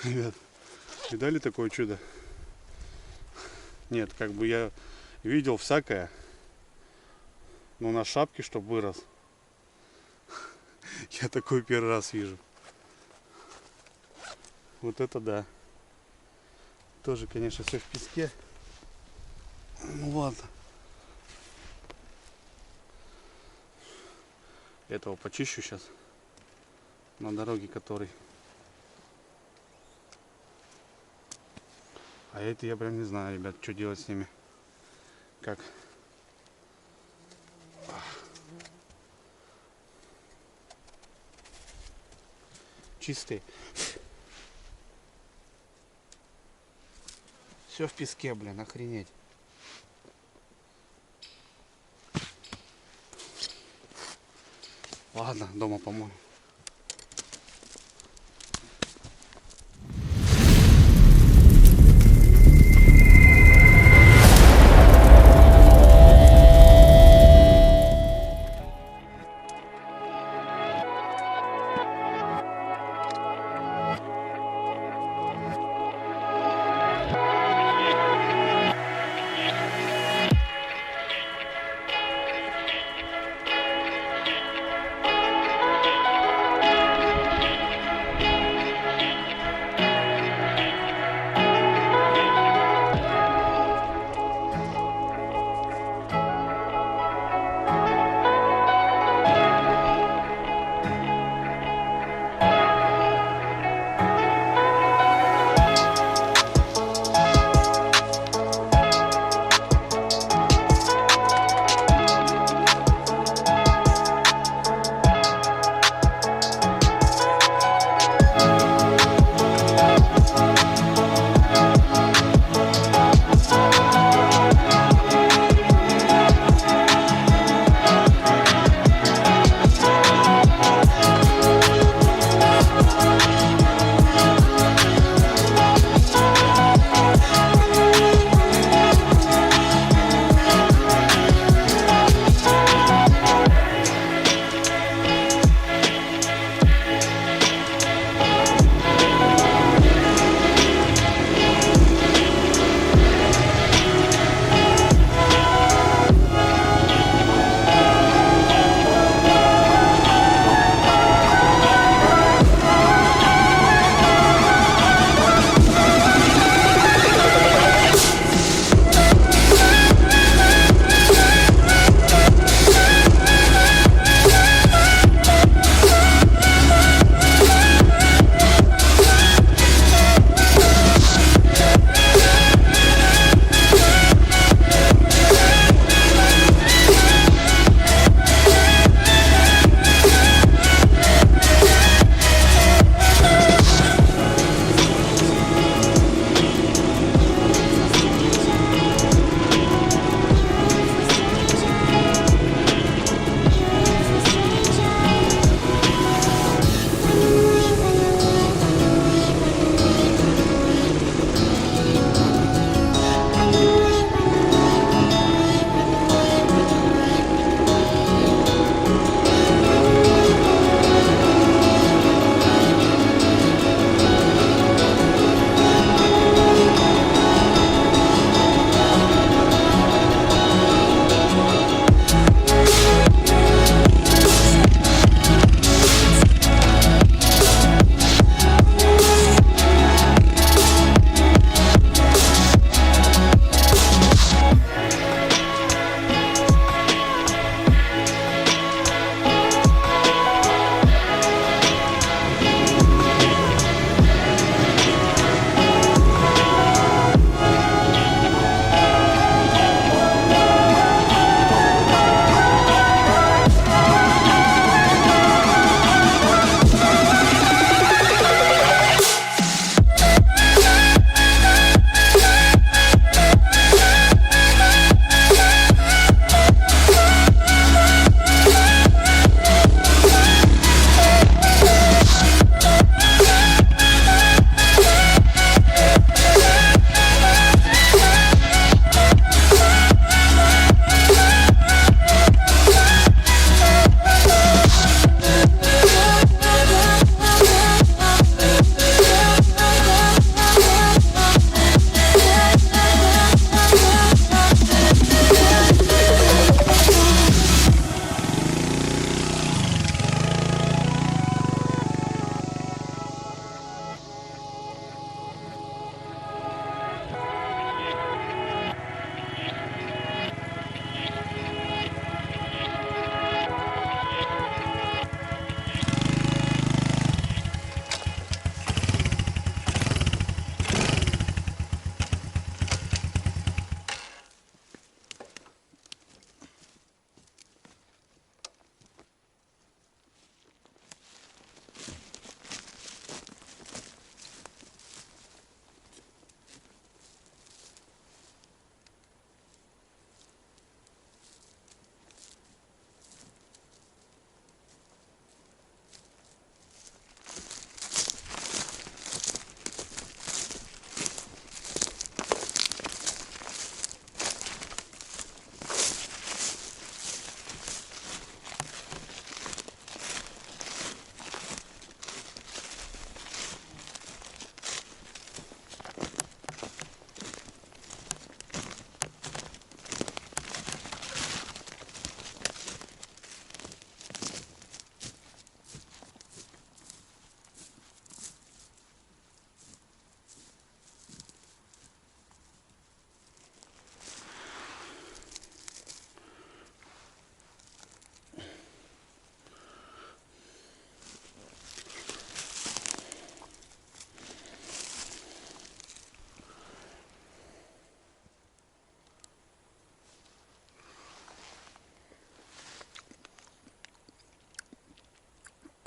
Ребят, видали такое чудо? Нет, как бы я видел всякое. Но на шапке, чтоб вырос. Я такой первый раз вижу. Вот это да. Тоже, конечно, все в песке. Ну ладно. Этого почищу сейчас. На дороге который. А это я прям не знаю, ребят, что делать с ними. Как? Чистые. Все в песке, блин, охренеть. Ладно, дома помою.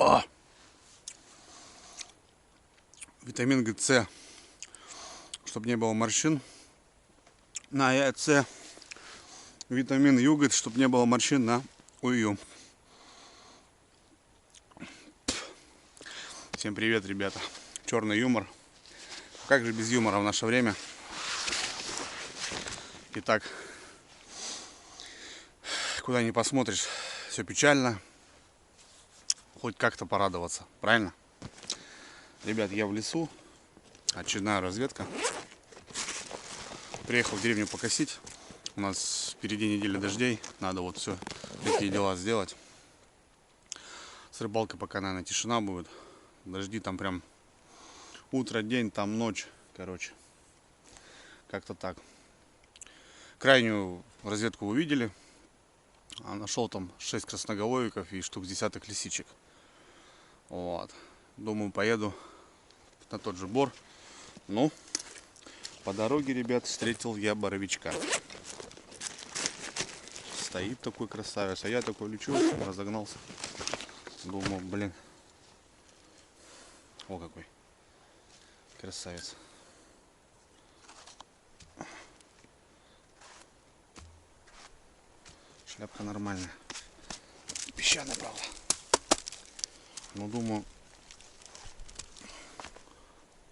О! Витамин, говорит, С, чтобы не было морщин. На яйце. Витамин Ю, говорит, чтобы не было морщин на ую. Всем привет, ребята. Черный юмор. Как же без юмора в наше время? Итак, куда ни посмотришь, все печально. Хоть как-то порадоваться, правильно? Ребят, я в лесу. Очередная разведка. Приехал в деревню покосить. У нас впереди неделя дождей. Надо вот все такие дела сделать. С рыбалкой пока, наверное, тишина будет. Дожди там прям утро, день, там ночь. Короче, как-то так. Крайнюю разведку вы видели. Нашел там 6 красноголовиков и штук десяток лисичек. Вот. Думаю, поеду на тот же бор. Ну, по дороге, ребят, встретил я боровичка. Стоит такой красавец, а я такой лечу, разогнался. Думаю, блин. О, какой красавец. Шляпка нормальная. Песчаная, правда. Ну, думаю,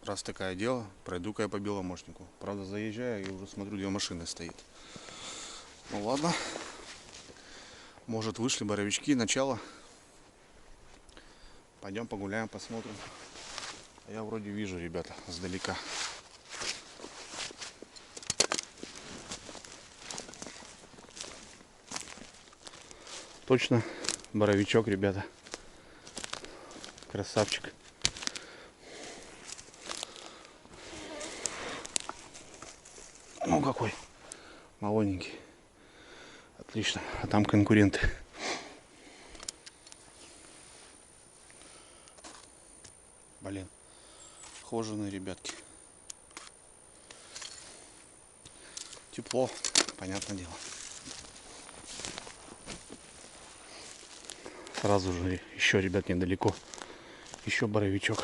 раз такое дело, пройду-ка я по Беломошнику. Правда, заезжаю и уже смотрю, где машина стоит. Ну, ладно. Может, вышли боровички, начало. Пойдем погуляем, посмотрим. Я вроде вижу, ребята, сдалека. Точно боровичок, ребята. Красавчик. Ну какой молоденький. Отлично. А там конкуренты. Блин. Хоженые ребятки. Тепло, понятное дело. Сразу же еще, ребят, недалеко. Еще боровичок.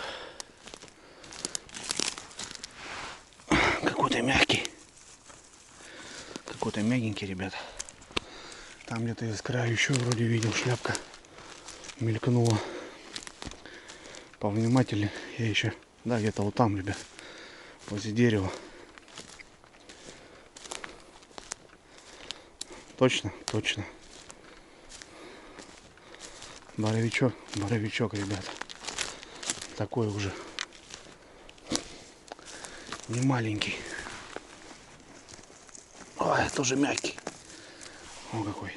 Какой-то мягкий. Какой-то мягенький, ребят. Там где-то из края еще вроде видел шляпка. Мелькнула. Повнимательнее. Я еще... Да, где-то вот там, ребят. Возле дерева. Точно, точно. Боровичок, боровичок, ребят. Такой уже не маленький. Ой, тоже мягкий. О, какой.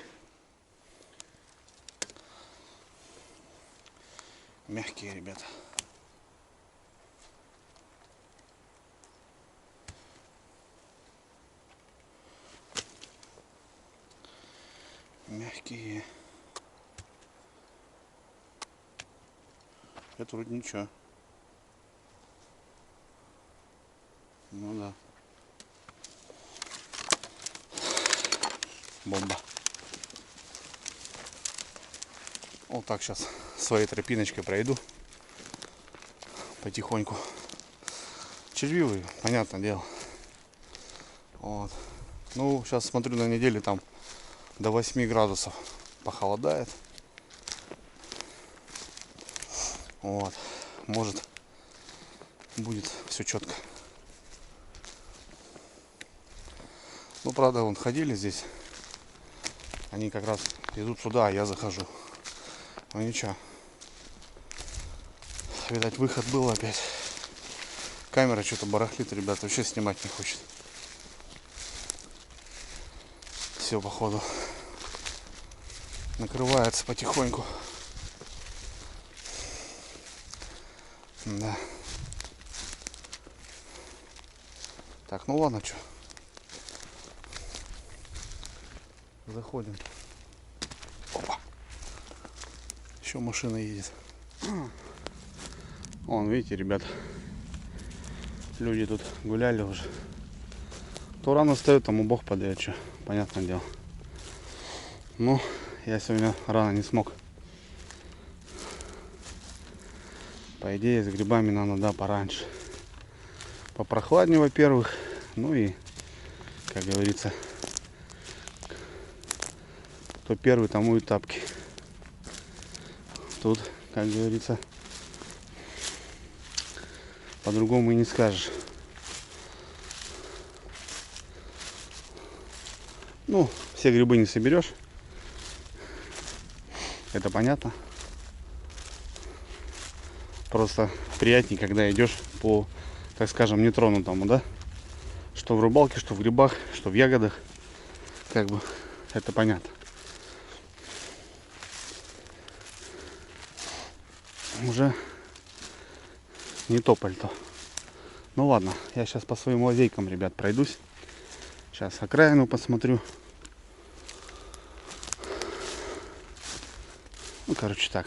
Мягкие, ребята. Мягкие. Это вроде ничего. Ну да. Бомба. Вот так сейчас своей тропиночкой пройду. Потихоньку. Червивые, понятное дело. Вот. Ну, сейчас смотрю на неделе, там до 8 градусов похолодает. Вот. Может, будет все четко. Ну, правда, вон ходили здесь. Они как раз идут сюда, а я захожу. Ну ничего. Видать, выход был опять. Камера что-то барахлит, ребята, вообще снимать не хочет. Все, походу, накрывается потихоньку. Да. Так, ну ладно, что. Заходим. Опа. Еще машина едет. Вон, видите, ребят, люди тут гуляли уже. Кто рано встает, тому Бог подает, что, понятное дело. Ну, я сегодня рано не смог По идее, с грибами надо, да, пораньше. Попрохладнее, во-первых. Ну и, как говорится, кто первый, тому и тапки. Тут, как говорится, по-другому и не скажешь. Ну, все грибы не соберешь. Это понятно. Просто приятнее, когда идешь по, так скажем, нетронутому, да? Что в рыбалке, что в грибах, что в ягодах. Как бы, это понятно. Уже не то пальто. Ну ладно, я сейчас по своим лазейкам, ребят, пройдусь. Сейчас окраину посмотрю. Ну, короче, так.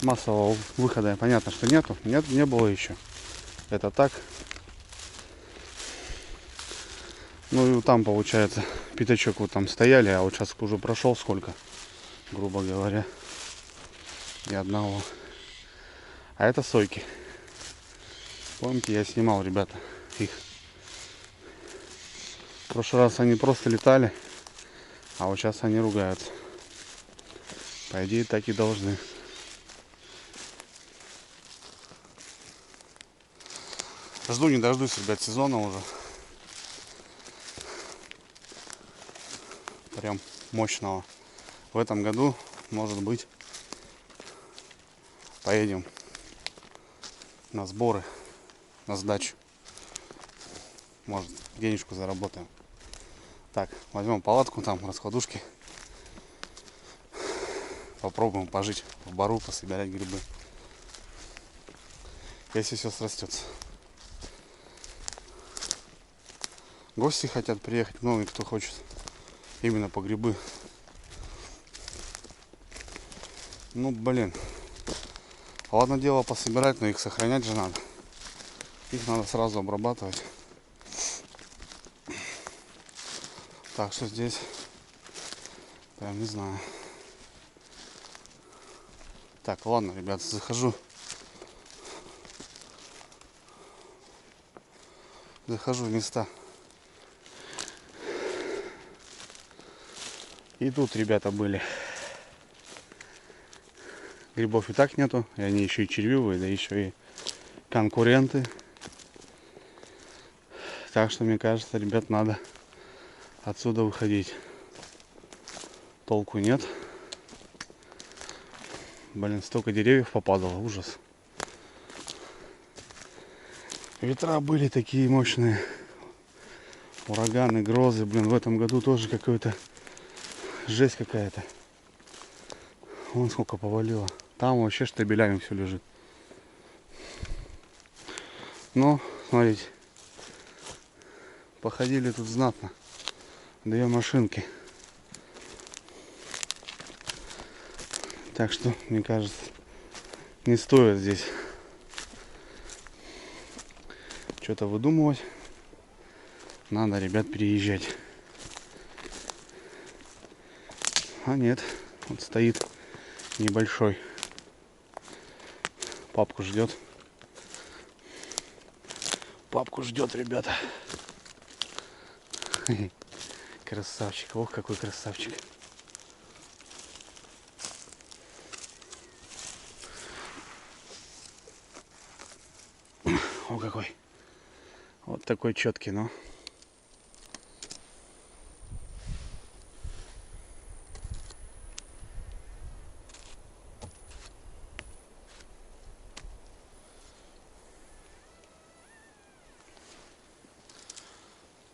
Массового выхода, понятно, что нету. Нет, не было еще. Это так. Ну и там, получается, пятачок вот там стояли, а вот сейчас уже прошел сколько, грубо говоря, ни одного. А это сойки. Помните, я снимал, ребята, их. В прошлый раз они просто летали, а вот сейчас они ругаются. По идее, так и должны. Жду не дождусь, ребят, сезона уже. Прям мощного. В этом году, может быть, поедем на сборы, на сдачу. Может, денежку заработаем. Так, возьмем палатку, там раскладушки. Попробуем пожить в бару, пособирать грибы. Если все срастется. Гости хотят приехать, много кто хочет именно по грибы. Ну, блин. Ладно дело пособирать, но их сохранять же надо. Их надо сразу обрабатывать. Так что здесь, прям не знаю. Так, ладно, ребята, захожу. Захожу в места. И тут ребята были. Грибов и так нету. И они еще и червивые, да еще и конкуренты. Так что, мне кажется, ребят, надо отсюда выходить. Толку нет. Блин, столько деревьев попадало. Ужас. Ветра были такие мощные. Ураганы, грозы. Блин, в этом году тоже какой-то жесть какая-то. Вон сколько повалило. Там вообще штабелями все лежит. Но, смотрите. Походили тут знатно. 2 машинки. Так что, мне кажется, не стоит здесь что-то выдумывать. Надо, ребят, переезжать. А нет, вот стоит небольшой. Папку ждет. Папку ждет, ребята. Красавчик. Ох, какой красавчик. О, какой. Вот такой четкий, но.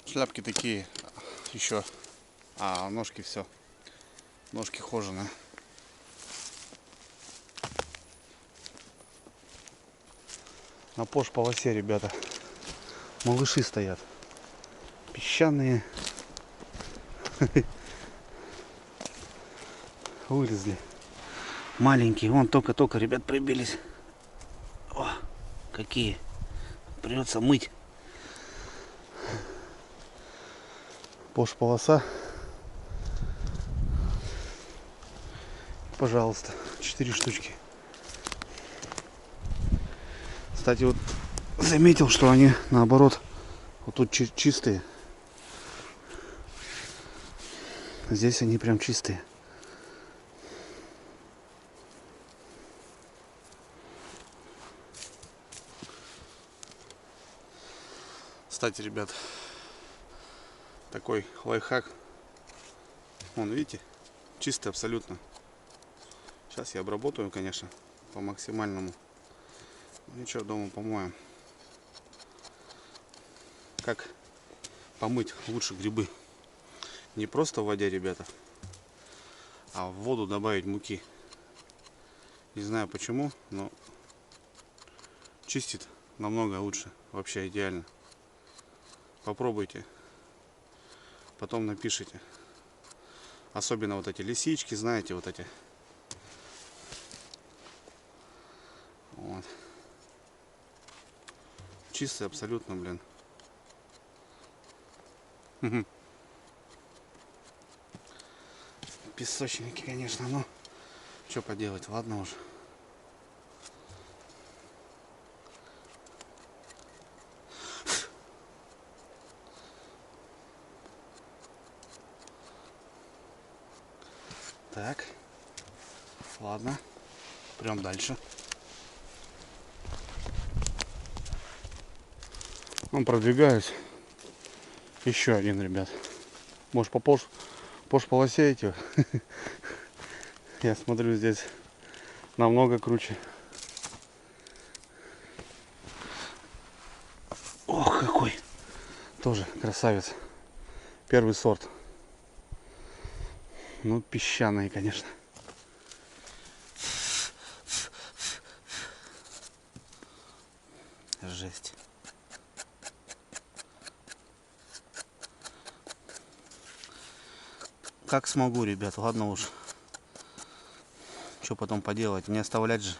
Шляпки такие еще. А ножки все. Ножки хоженые. На пош-полосе, ребята, малыши стоят. Песчаные. Вылезли. Маленькие. Вон только-только, ребят, прибились. О, какие. Придется мыть. Пош-полоса. Пожалуйста, 4 штучки. Кстати, вот заметил, что они наоборот вот тут чистые. Здесь они прям чистые. Кстати, ребят, такой лайфхак. Вон, видите, чистый абсолютно. Сейчас я обработаю, конечно, по максимальному. Ничего, дома помоем. Как помыть лучше грибы? Не просто в воде, ребята, а в воду добавить муки. Не знаю почему, но чистит намного лучше. Вообще идеально. Попробуйте. Потом напишите. Особенно вот эти лисички, знаете, вот эти. Вот. Чистый абсолютно, блин. Песочники, конечно, но что поделать, ладно уж. Так, ладно, прям дальше. Он продвигаюсь. Еще один, ребят. Может, по полосе этих. Я смотрю, здесь намного круче. Ох, какой. Тоже красавец. Первый сорт. Ну, песчаные, конечно. Жесть. Как смогу, ребят, ладно уж. Что потом поделать, не оставлять же.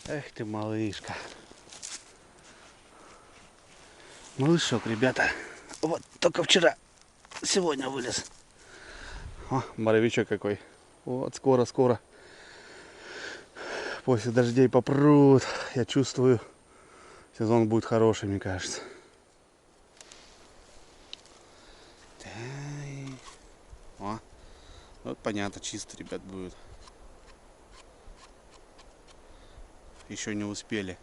Эх ты, малышка. Малышок, ребята. Вот только вчера, сегодня вылез. О, боровичок какой. Вот скоро после дождей попрут. Я чувствую, сезон будет хороший, мне кажется. О, вот понятно, чисто, ребят, будет. Еще не успели.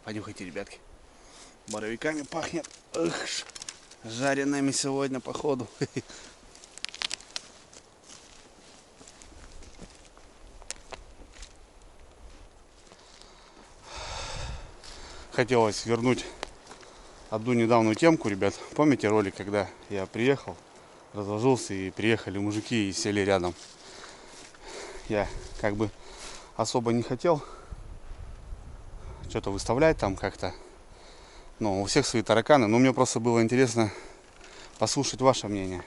Понюхайте, ребятки. Боровиками пахнет. Эх, жареными сегодня, походу. Хотелось вернуть одну недавнюю темку, ребят. Помните ролик, когда я приехал, разложился и приехали мужики и сели рядом? Я как бы особо не хотел что-то выставлять там как-то. Но у всех свои тараканы. Но мне просто было интересно послушать ваше мнение.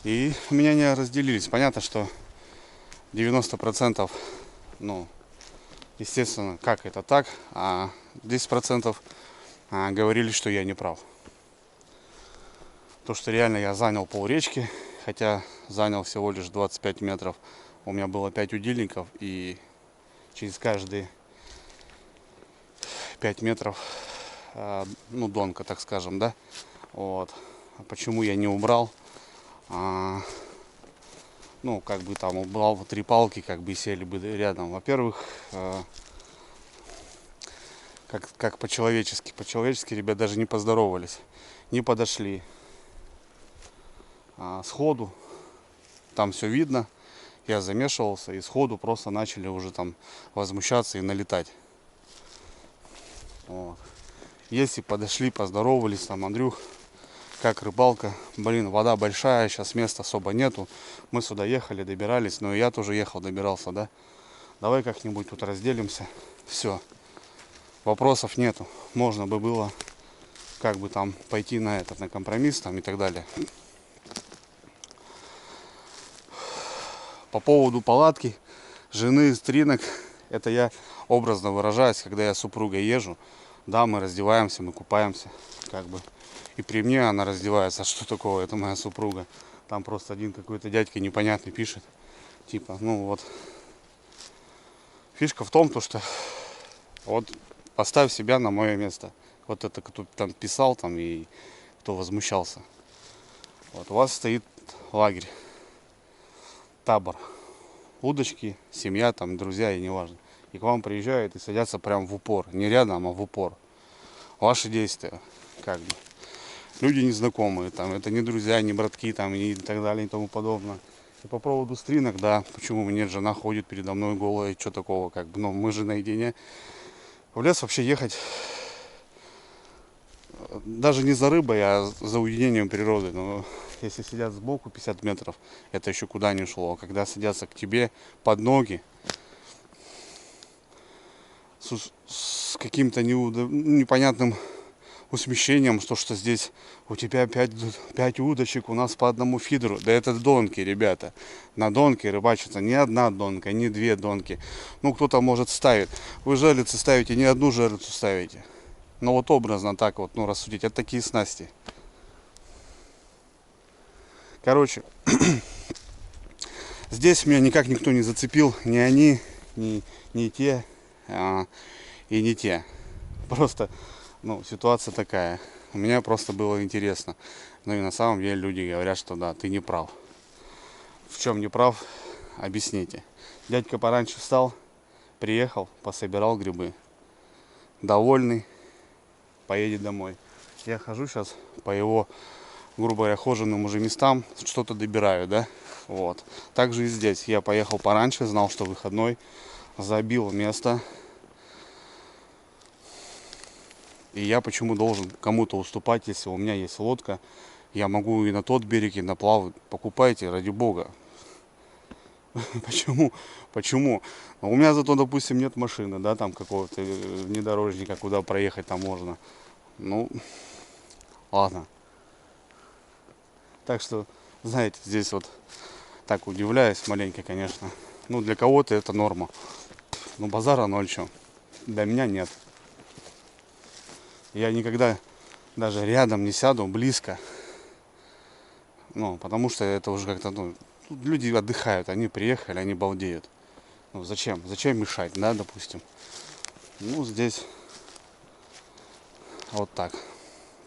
И мнения разделились. Понятно, что 90%, ну, естественно, как это так, а 10% говорили, что я не прав. То, что реально я занял полречки, хотя занял всего лишь 25 метров. У меня было 5 удильников, и через каждые 5 метров, ну, донка, так скажем, да. Вот. А почему я не убрал? Ну, как бы там убрал 3 палки, как бы сели бы рядом. Во-первых, как по-человечески. По-человечески, ребят, даже не поздоровались, не подошли. Сходу, там все видно, я замешивался, и сходу просто начали уже там возмущаться и налетать. Вот. Если подошли, поздоровались, там, Андрюх, как рыбалка, блин, вода большая, сейчас места особо нету, мы сюда ехали, добирались, но и я тоже ехал, добирался, да, давай как-нибудь тут разделимся, все, вопросов нету, можно бы было как бы там пойти на этот, на компромисс там и так далее. По поводу палатки, жены, стринок, это я образно выражаюсь, когда я с супругой езжу. Да, мы раздеваемся, мы купаемся, как бы. И при мне она раздевается. А что такого? Это моя супруга. Там просто один какой-то дядька непонятный пишет. Типа, ну вот. Фишка в том, то, что вот поставь себя на мое место. Вот это кто там писал там и кто возмущался. Вот у вас стоит лагерь, табор, удочки, семья, там, друзья, и неважно. И к вам приезжают и садятся прям в упор. Не рядом, а в упор. Ваши действия, как бы. Люди незнакомые, там, это не друзья, не братки, там, и так далее, и тому подобное. И по поводу стринок, да, почему нет, жена ходит передо мной голая, и что такого, как бы, но мы же наедине. В лес вообще ехать даже не за рыбой, а за уединением природы. Но если сидят сбоку 50 метров, это еще куда не шло. А когда садятся к тебе под ноги, с каким-то непонятным усмещением, что здесь у тебя 5 удочек, у нас по одному фидеру. Да это донки, ребята. На донке рыбачится не одна донка, не две донки. Ну, кто-то может ставить. Вы жерлицы ставите, не одну жерлицу ставите. Но вот образно так вот, ну, рассудить. Это такие снасти. Короче, здесь меня никак никто не зацепил. Ни они, ни те, и не те. Просто, ну, ситуация такая. У меня просто было интересно. Ну и на самом деле люди говорят, что да, ты не прав. В чем не прав, объясните. Дядька пораньше встал, приехал, пособирал грибы. Довольный, поедет домой. Я хожу сейчас по его, грубо говоря, хоженым уже местам, что-то добираю, да? Вот. Также и здесь. Я поехал пораньше, знал, что выходной, забил место. И я почему должен кому-то уступать, если у меня есть лодка, я могу и на тот берег, и на плавать. Покупайте, ради бога. Почему? Почему? У меня зато, допустим, нет машины, да, там какого-то внедорожника, куда проехать там можно. Ну, ладно. Так что, знаете, здесь вот так удивляюсь маленько, конечно. Ну, для кого-то это норма. Ну, базара ноль чё. Для меня нет. Я никогда даже рядом не сяду, близко. Ну, потому что это уже как-то, ну, люди отдыхают, они приехали, они балдеют. Ну, зачем? Зачем мешать, да, допустим? Ну, здесь вот так.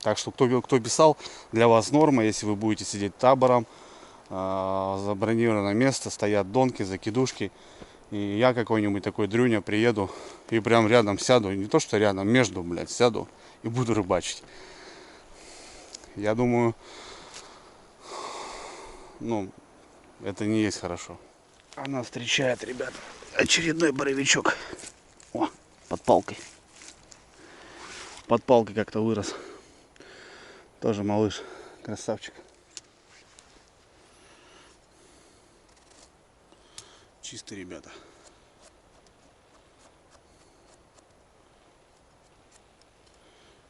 Так что, кто писал, для вас норма, если вы будете сидеть табором, забронировано место, стоят донки, закидушки. И я какой-нибудь такой дрюня приеду и прям рядом сяду, не то что рядом, между, блядь, сяду и буду рыбачить. Я думаю, ну, это не есть хорошо. Она встречает, ребят, очередной боровичок. О, под палкой. Под палкой как-то вырос. Тоже малыш, красавчик. Чистый, ребята.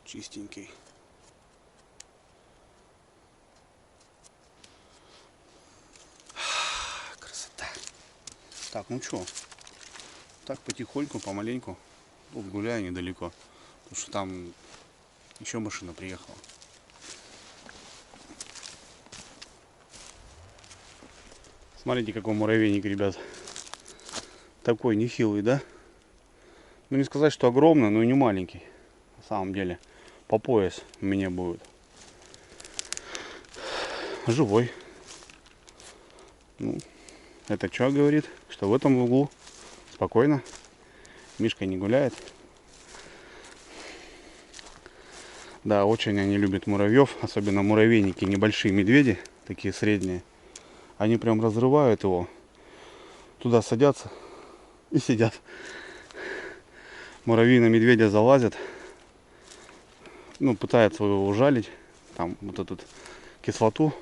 Чистенький. Красота. Так, ну что, так потихоньку, помаленьку. Тут гуляю недалеко. Потому что там еще машина приехала. Смотрите, какой муравейник, ребят. Такой нехилый, да? Ну, не сказать, что огромный, но и не маленький. На самом деле. По пояс у меня будет. Живой. Ну, это что говорит? Что в этом углу спокойно. Мишка не гуляет. Да, очень они любят муравьев. Особенно муравейники, небольшие медведи. Такие средние. Они прям разрывают его. Туда садятся и сидят. Муравьи на медведя залазят. Ну, пытаются его ужалить. Там вот эту кислоту.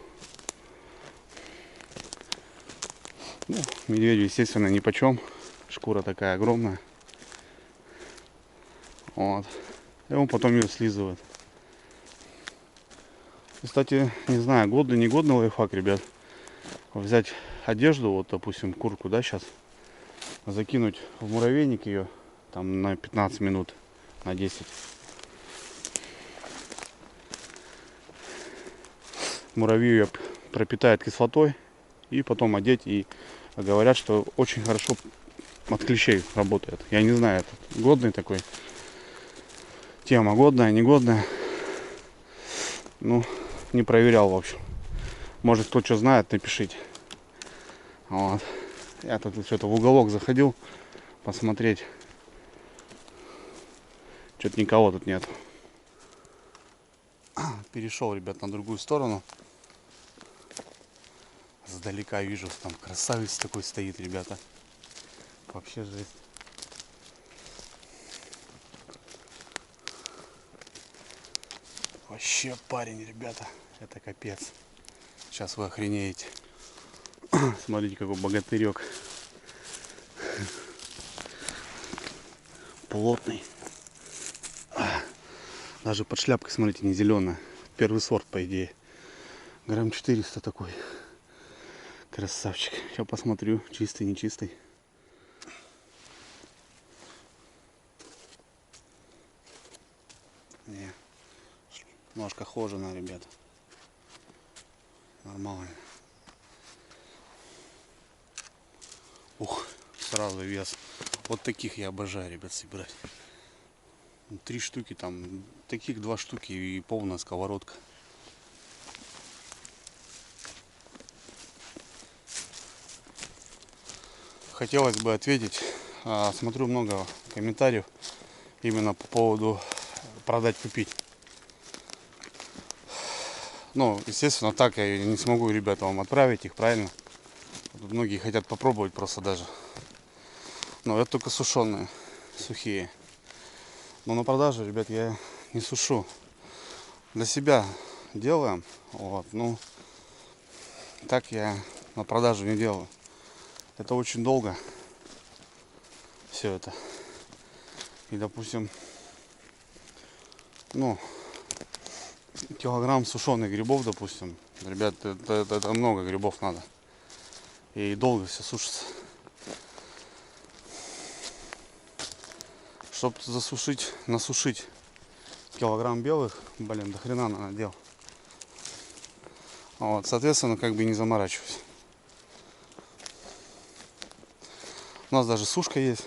Ну, медведю, естественно, нипочем. Шкура такая огромная. Вот. И он потом ее слизывает. Кстати, не знаю, годный, негодный лайфхак, ребят. Взять одежду, вот, допустим, куртку, да, сейчас. закинуть в муравейник ее там на 15 минут, на 10. Муравью ее пропитает кислотой и потом одеть. И говорят, что очень хорошо от клещей работает. Я не знаю, это годный такой. Тема годная, негодная. Ну, не проверял, в общем. Может, кто что знает, напишите. Вот. Я тут что-то в уголок заходил посмотреть. Что-то никого тут нет. Перешел, ребят, на другую сторону. Сдалека вижу, там красавец такой стоит, ребята. Вообще жесть. Вообще парень, ребята. Это капец. Сейчас вы охренеете. Смотрите, какой богатырек. Плотный. Даже под шляпкой, смотрите, не зеленая. Первый сорт, по идее. Грамм 400 такой. Красавчик. Сейчас посмотрю, чистый, нечистый. Не. Ножка хоженая, ребят. Нормально. Ух, сразу вес. Вот таких я обожаю, ребят, собирать. 3 штуки там, таких 2 штуки и полная сковородка. Хотелось бы ответить. Смотрю много комментариев именно по поводу продать, купить. Ну, естественно, так я не смогу, ребята, вам отправить их, правильно? Тут многие хотят попробовать просто даже. Но это только сушеные, сухие. Но на продажу, ребят, я не сушу. Для себя делаем. Вот, ну, так я на продажу не делаю. Это очень долго. Все это. И, допустим, ну, килограмм сушеных грибов, допустим. Ребят, это много грибов надо. И долго все сушится. Чтобы засушить, насушить килограмм белых, блин, до хрена надел. Вот, соответственно, как бы не заморачиваюсь. У нас даже сушка есть.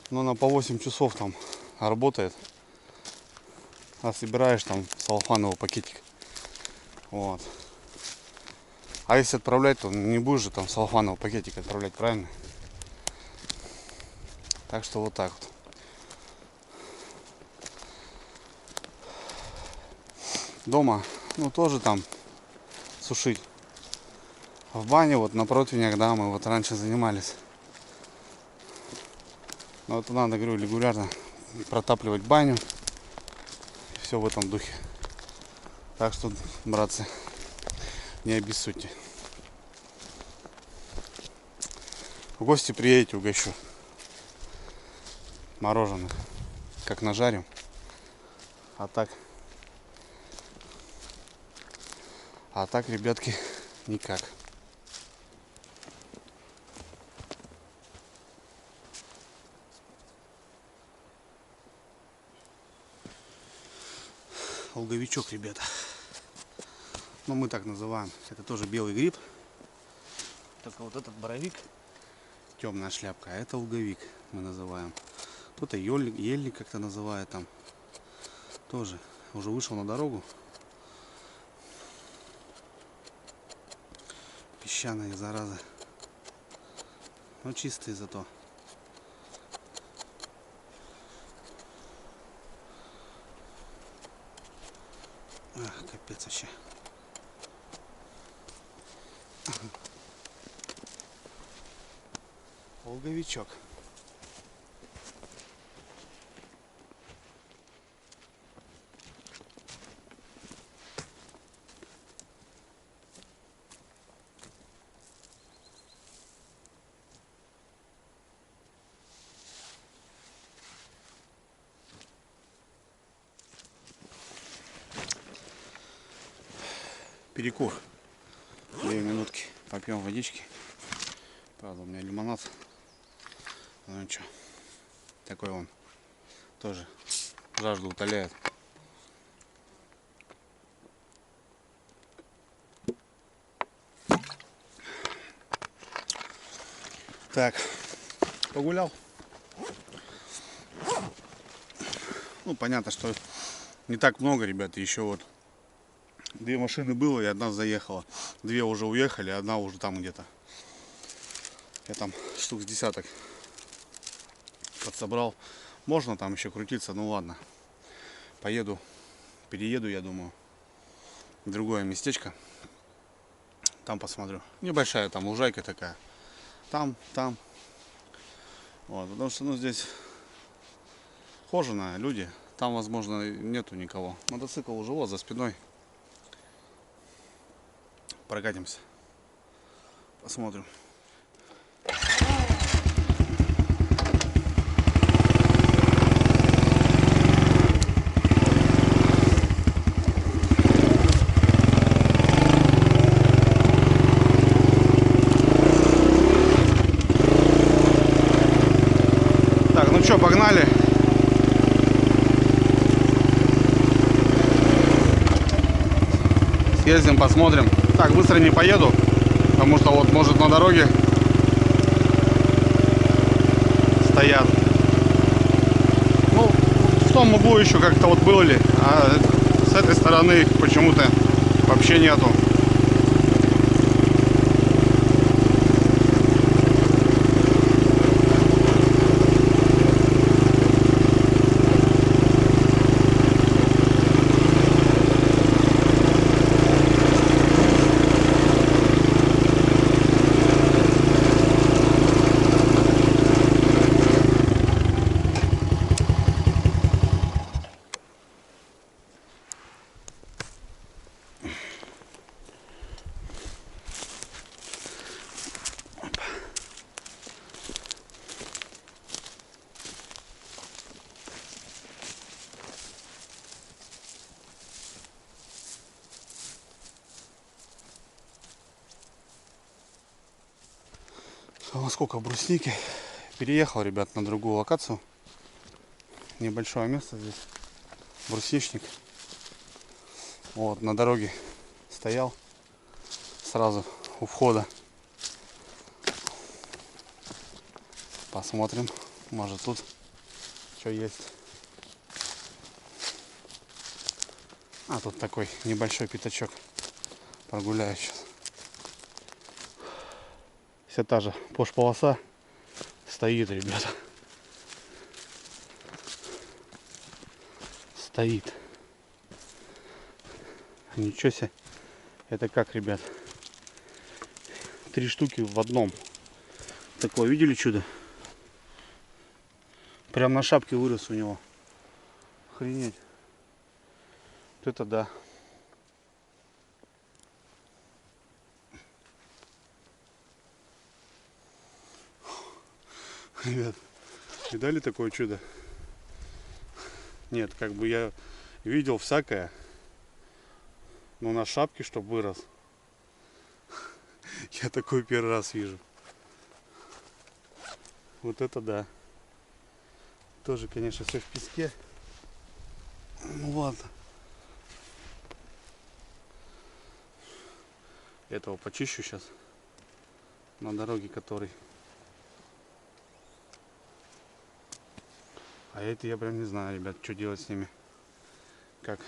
Но она по 8 часов там работает. А собираешь там целлофановый пакетик. Вот. А если отправлять, то не будешь же там целлофановый пакетик отправлять, правильно? Так что вот так вот. Дома, ну, тоже там сушить. В бане вот на противнях, да, мы вот раньше занимались. Но это надо, говорю, регулярно протапливать баню. Все в этом духе. Так что, братцы, не обессудьте. В гости приедете, угощу. Мороженых. Как нажарим. А так, ребятки, никак. Луговичок, ребята. Ну, мы так называем. Это тоже белый гриб. Только вот этот боровик, темная шляпка, а это луговик мы называем. Кто-то ельник как-то называет там. Тоже уже вышел на дорогу. Песчаные, зараза. Но чистые зато. Ах, капец вообще. Луговичок. Перекур. 2 минутки. Попьем водички. Правда, у меня лимонад Ну что, такой он тоже жажду утоляет. Так, погулял. Ну, понятно, что не так много, ребята. Еще вот 2 машины было и 1 заехала. 2 уже уехали, 1 уже там где-то. Я там штук с десяток подсобрал. Можно там еще крутиться, ну ладно. Поеду, перееду, я думаю, в другое местечко. Там посмотрю. Небольшая там лужайка такая. Там. Вот, потому что, ну, здесь хоженая, люди. Там, возможно, нету никого. Мотоцикл уже вот за спиной. Прокатимся. Посмотрим. Так, ну что, погнали. Съездим, посмотрим. Так, быстро не поеду, потому что вот, может, на дороге стоят. Ну, в том углу еще как-то вот были, а с этой стороны их почему-то вообще нету. Сколько брусники. Переехал, ребят, на другую локацию. Небольшое место здесь. Брусничник. Вот, на дороге стоял. Сразу у входа. Посмотрим. Может, тут что есть. А, тут такой небольшой пятачок. Прогуляю сейчас. Вся та же пош-полоса стоит, ребята. Стоит. Ничего себе. Это как, ребят? 3 штуки в одном. Такое, видели чудо? Прям на шапке вырос у него. Охренеть. Вот это да. Ребят, видали такое чудо? Нет, как бы я видел всякое. Но на шапке, чтобы вырос. Я такой первый раз вижу. Вот это да. Тоже, конечно, все в песке. Ну ладно. Этого почищу сейчас. На дороге, который. А это я прям не знаю, ребят, что делать с ними. Как?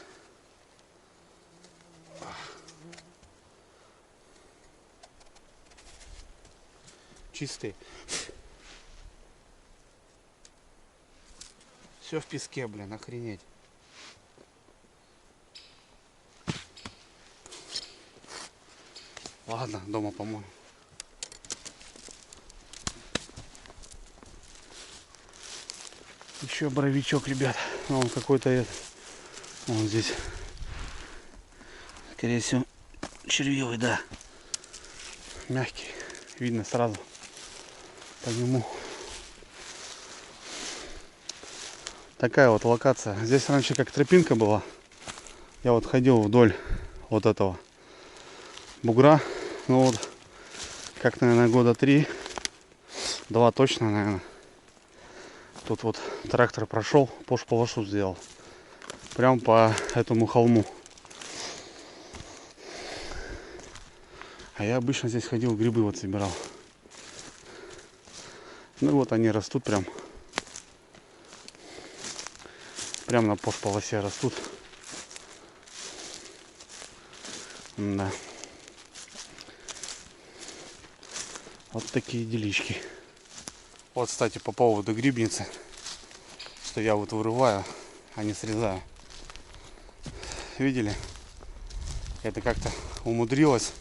Чистые. Все в песке, блин, охренеть. Ладно, дома помою. Еще боровичок, ребят. Он какой-то он здесь, скорее всего, червивый, да. Мягкий. Видно сразу по нему. Такая вот локация. Здесь раньше как тропинка была. Я вот ходил вдоль вот этого бугра. Ну вот, как, наверное, года 3-2 точно, наверное. Тут вот трактор прошел, полошу сделал. Прям по этому холму. А я обычно здесь ходил, грибы вот собирал. Ну вот они растут прям на полосе растут. Да. Вот такие делишки. Вот, кстати, по поводу грибницы, что я вот вырываю, а не срезаю. Видели? Это как-то умудрилось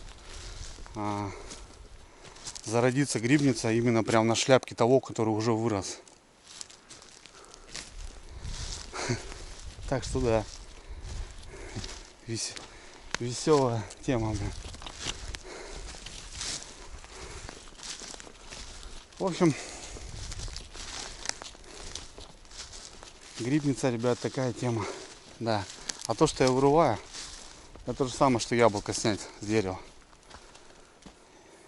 зародиться грибница именно прям на шляпке того, который уже вырос. Так что да, веселая тема, блин. В общем, грибница, ребят, такая тема. Да. А то, что я вырываю, это то же самое, что яблоко снять с дерева.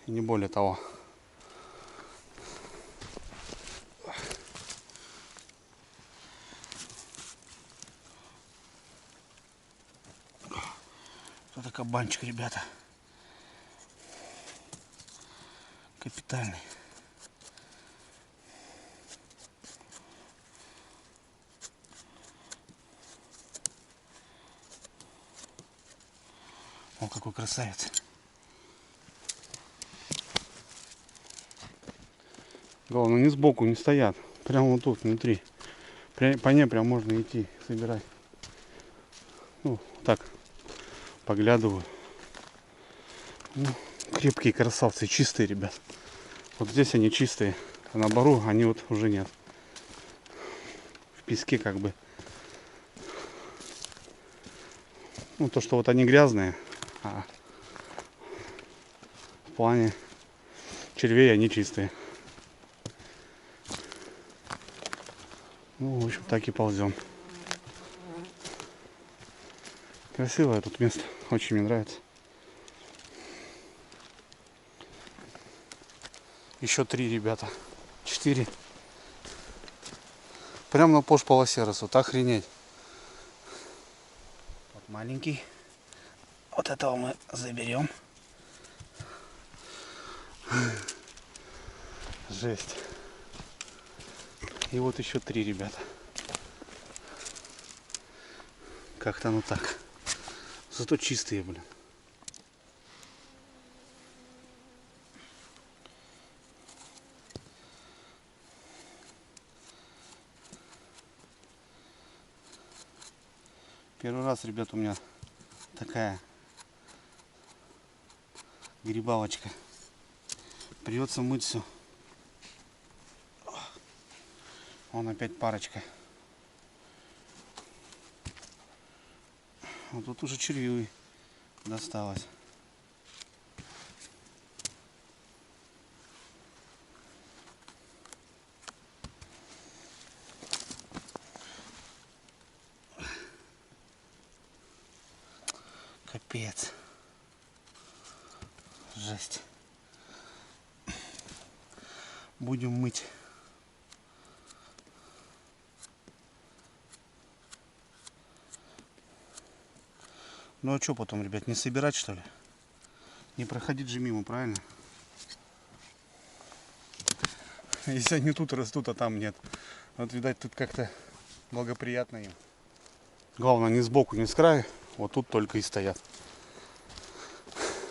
И не более того. Это кабанчик, ребята. Капитальный. О, какой красавец. Главное, не сбоку не стоят. Прямо вот тут, внутри. По ней прям можно идти, собирать. Ну, так, поглядываю. Ну, крепкие красавцы, чистые, ребят. Вот здесь они чистые, а на бару они вот уже нет. В песке как бы. Ну, то, что вот они грязные, а в плане червей они чистые. Ну, в общем, так и ползем. Красивое тут место, очень мне нравится. Еще 3, ребята. 4. Прям на полосе растут, охренеть. Вот маленький. Вот этого мы заберем. Жесть. И вот еще 3, ребята. Как-то ну так. Зато чистые, блин. Первый раз, ребят, у меня такая грибалочка. Придется мыть все. Вон опять парочка. Вот тут уже червивый досталось. Капец. Жесть. Будем мыть. Ну а что потом, ребят, не собирать, что ли? Не проходить же мимо, правильно? Если они тут растут, а там нет. Вот, видать, тут как-то благоприятно им. Главное, не сбоку, не с края. Вот тут только и стоят.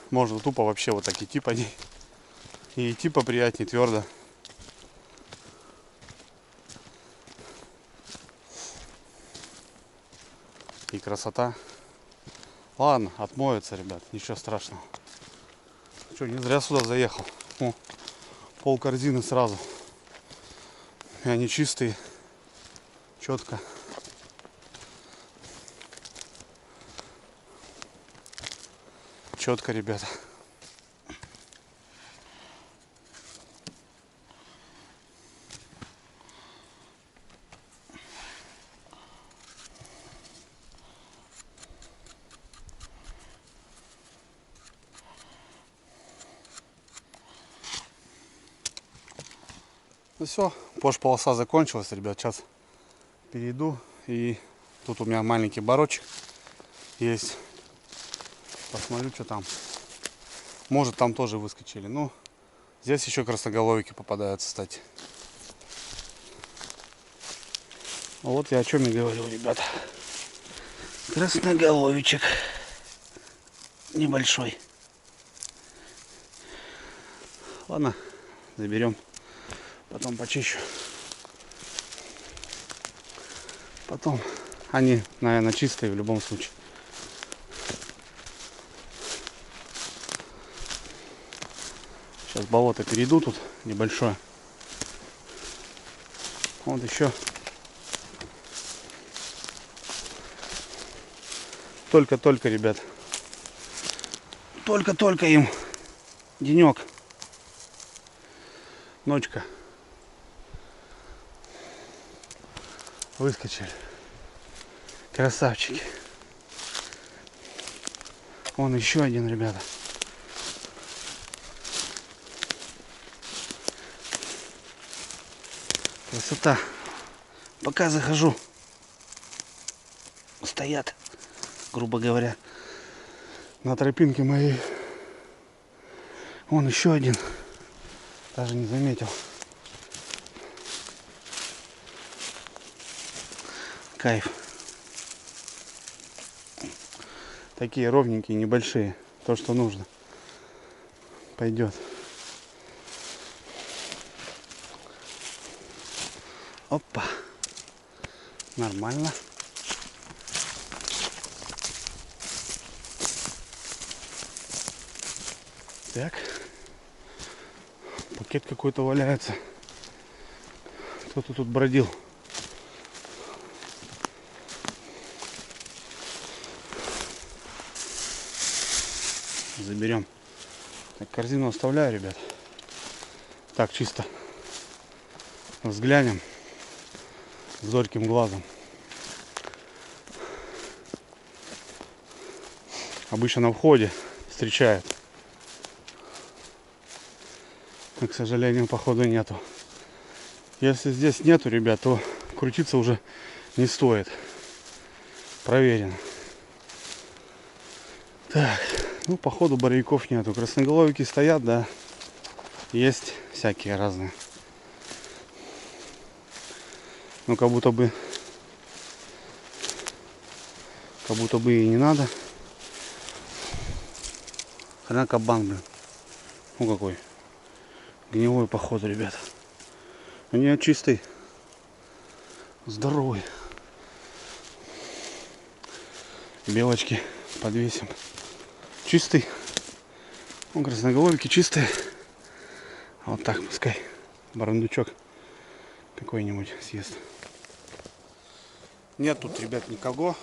Можно тупо вообще вот так идти по ней. И идти поприятнее, твердо. И красота. Ладно, отмоются, ребят, ничего страшного. Что, не зря сюда заехал. О, пол корзины сразу. И они чистые. Четко. Четко, ребята. Ну все, полоса закончилась, ребят. Сейчас перейду. И тут у меня маленький барочек есть. Посмотрю, что там. Может, там тоже выскочили. Ну, здесь еще красноголовики попадаются, кстати. Вот я о чем и говорил, ребята. Красноголовичек небольшой. Ладно, заберем. Потом почищу. Потом они, наверное, чистые в любом случае. Сейчас болото перейду тут небольшое. Вот еще. Только-только, ребят. Только-только им денек. Ночка. Выскочили. Красавчики. Вон еще один, ребята. Красота. Пока захожу. Стоят, грубо говоря, на тропинке моей. Вон еще один. Даже не заметил. Кайф. Такие ровненькие, небольшие. То, что нужно. Пойдет. Опа. Нормально. Так. Пакет какой-то валяется. Кто-то тут бродил. Заберем. Так, корзину оставляю, ребят. Так, чисто взглянем с зорким глазом. Обычно на входе встречают. Но, к сожалению, походу нету. Если здесь нету, ребят, то крутиться уже не стоит. Проверено. Так, ну, походу боровиков нету. Красноголовики стоят, да. Есть всякие разные. Ну, как будто бы и не надо. Хрена кабан, блин. Ну, какой гнилой, походу, ребят. У нее чистый, здоровый. Белочки подвесим. Чистый. Ну, красноголовики чистые. А вот так пускай барандучок какой-нибудь съест. Нет тут, ребят, никого.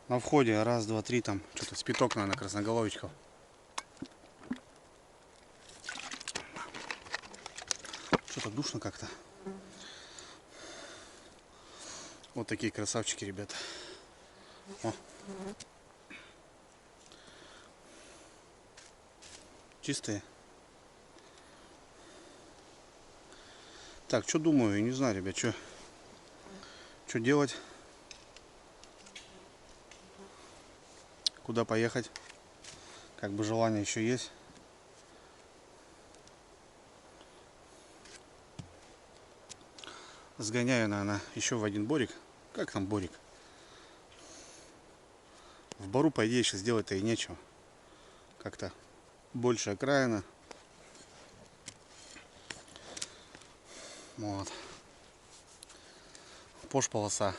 На входе раз, два, три, там что-то спиток, наверное, красноголовичков. Что-то душно как-то. Вот такие красавчики, ребята. О. Чистые. Так, что думаю, не знаю, ребят, что делать, куда поехать, как бы желание еще есть. Сгоняю, наверное, еще в один борик. Как там борик? В бару, по идее, сейчас делать-то и нечего. Как-то больше окраина. Вот. Пош-полоса.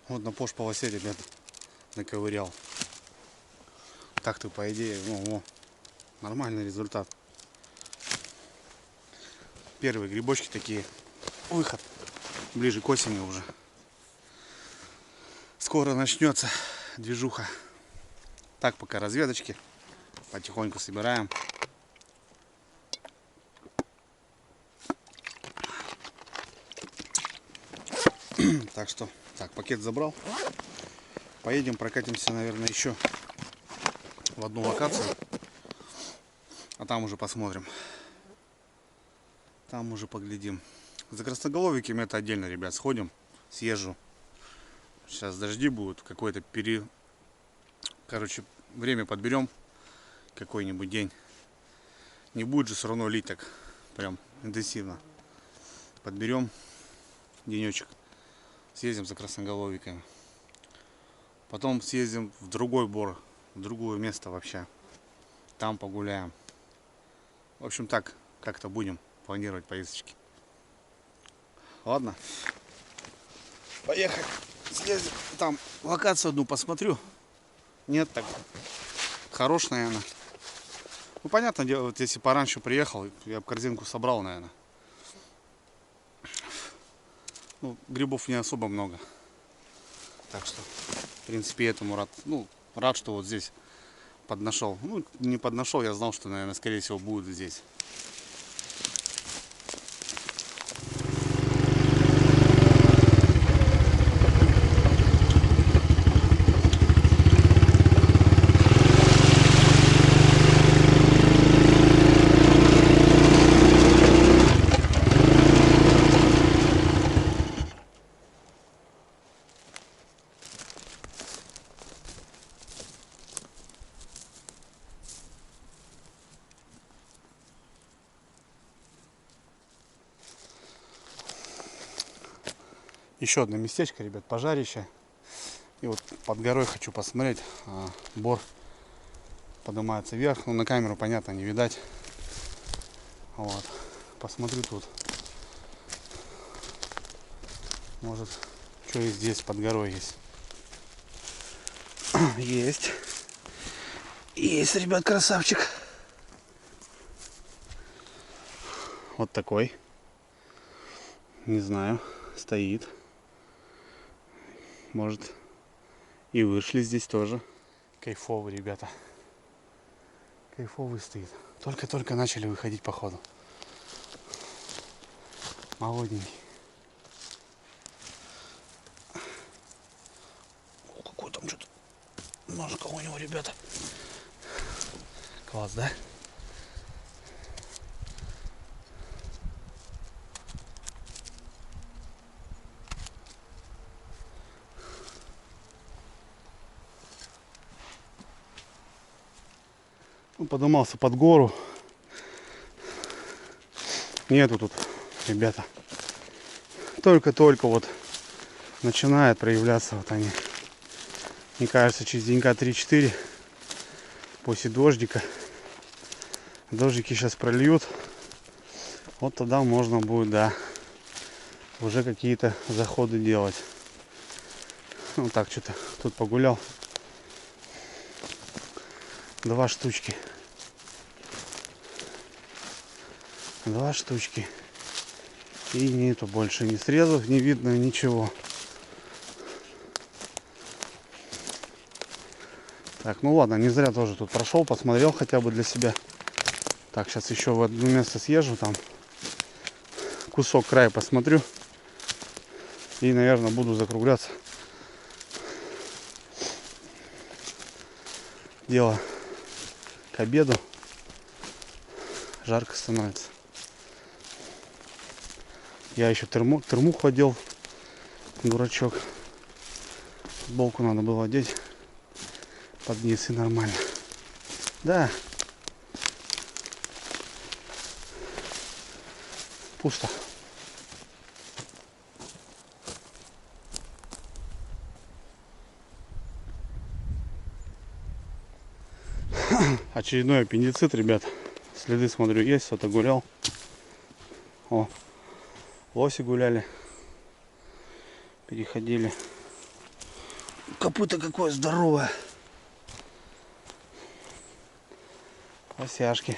Вот на пош-полосе, ребят, наковырял. Так-то, по идее, ну, нормальный результат. Первые грибочки такие. Выход ближе к осени уже. Скоро начнется движуха. Так, пока разведочки. Потихоньку собираем. Так что, так, пакет забрал. Поедем, прокатимся, наверное, еще в одну локацию. А там уже посмотрим. Там уже поглядим. За Красноголовиками это отдельно, ребят, сходим, съезжу. Сейчас дожди будут, какой-то короче, время подберем, какой-нибудь день. Не будет же все равно лить так прям интенсивно. Подберем денечек, съездим за Красноголовиками. Потом съездим в другой бор, в другое место вообще. Там погуляем. В общем, так как-то будем планировать поездочки. Ладно. Поехали. Съездим. Там локацию одну посмотрю. Нет, так хорош, наверное. Ну, понятное дело, вот если пораньше приехал, я бы корзинку собрал, наверное. Ну, грибов не особо много. Так что, в принципе, этому рад. Ну, рад, что вот здесь поднашел. Ну, не поднашел, я знал, что, наверное, скорее всего, будет здесь. Еще одно местечко, ребят, пожарище. И вот под горой хочу посмотреть. Бор поднимается вверх. Ну, на камеру, понятно, не видать. Вот. Посмотрю тут. Может, что и здесь под горой есть. Есть. Есть, ребят, красавчик. Вот такой. Не знаю. Стоит. Может, и вышли здесь тоже. Кайфовый, ребята. Кайфовый стоит. Только-только начали выходить по ходу. Молоденький. О, какой там что-то ножка у него, ребята. Класс, да? Ну, поднимался под гору. Нету тут, ребята. Только-только вот начинает проявляться вот они. Мне кажется, через денька 3-4 после дождика. Дождики сейчас прольют. Вот тогда можно будет, да, уже какие-то заходы делать. Ну так, что-то тут погулял. 2 штучки. 2 штучки. И нету больше ни срезов, не видно ничего. Так, ну ладно, не зря тоже тут прошел, посмотрел хотя бы для себя. Так, сейчас еще в одно место съезжу, там кусок края посмотрю. И, наверное, буду закругляться. Дело к обеду. Жарко становится. Я еще термуху одел, дурачок. Футболку надо было одеть под низ, и нормально. Да. Пусто. Очередной аппендицит, ребят. Следы, смотрю, есть. Кто-то гулял. О, лоси гуляли. Переходили. Копыто какое здоровое. Лосяшки.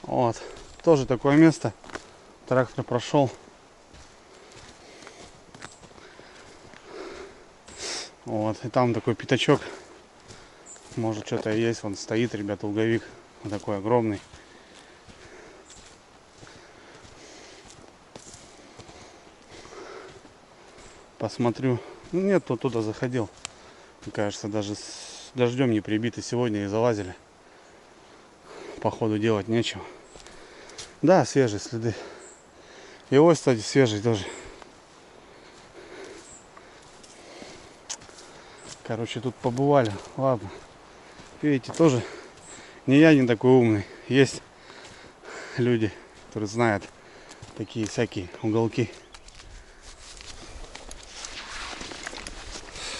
Вот. Тоже такое место. Трактор прошел. Вот. И там такой пятачок. Может, что-то есть. Вон стоит, ребята, луговик. Вот такой огромный. Посмотрю. Ну, нет, кто туда заходил. Мне кажется, даже с дождем не прибиты сегодня и залазили. Походу делать нечего. Да, свежие следы. И ось, кстати, свежий тоже. Короче, тут побывали. Ладно. Видите, тоже не я не такой умный. Есть люди, которые знают такие всякие уголки.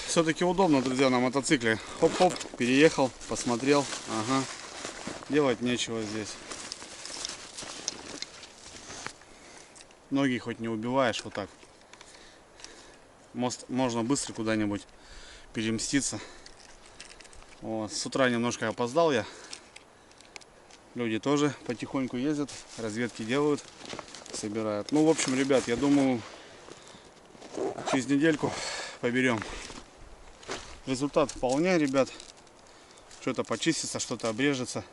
Все-таки удобно, друзья, на мотоцикле. Хоп-хоп, переехал, посмотрел. Ага. Делать нечего здесь. Ноги хоть не убиваешь, вот так. Можно быстро куда-нибудь переместиться. Вот. С утра немножко опоздал я. Люди тоже потихоньку ездят, разведки делают, собирают. Ну, в общем, ребят, я думаю, через недельку поберем. Результат вполне, ребят. Что-то почистится, что-то обрежется.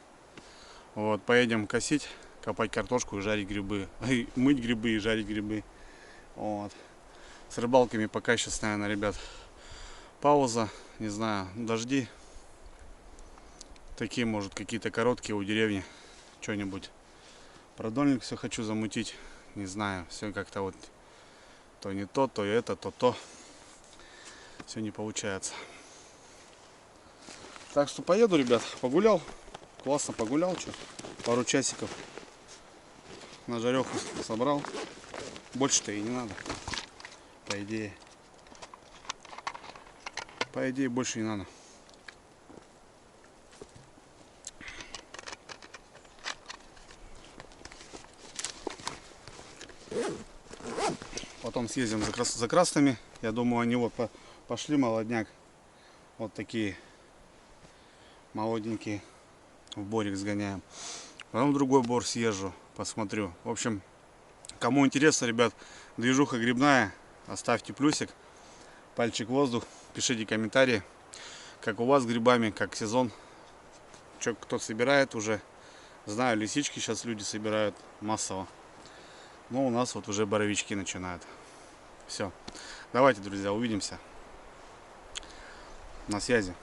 Вот, поедем косить, копать картошку и жарить грибы. Мыть грибы и жарить грибы. Вот. С рыбалками пока сейчас, наверное, ребят, пауза. Не знаю, дожди. Такие, может, какие-то короткие у деревни. Что-нибудь. Продольник все хочу замутить. Не знаю, все как-то вот то не то, то это, то. Все не получается. Так что поеду, ребят, погулял. Классно погулял, что? Пару часиков на жареху собрал. Больше-то и не надо. По идее. По идее, больше не надо. Потом съездим за краснами. Я думаю, они вот пошли, молодняк. Вот такие молоденькие. В борик сгоняем. Потом в другой бор съезжу, посмотрю. В общем, кому интересно, ребят, движуха грибная, оставьте плюсик, пальчик в воздух, пишите комментарии, как у вас с грибами, как сезон, что кто собирает уже. Знаю, лисички сейчас люди собирают массово. Но у нас вот уже боровички начинают. Все. Давайте, друзья, увидимся. На связи.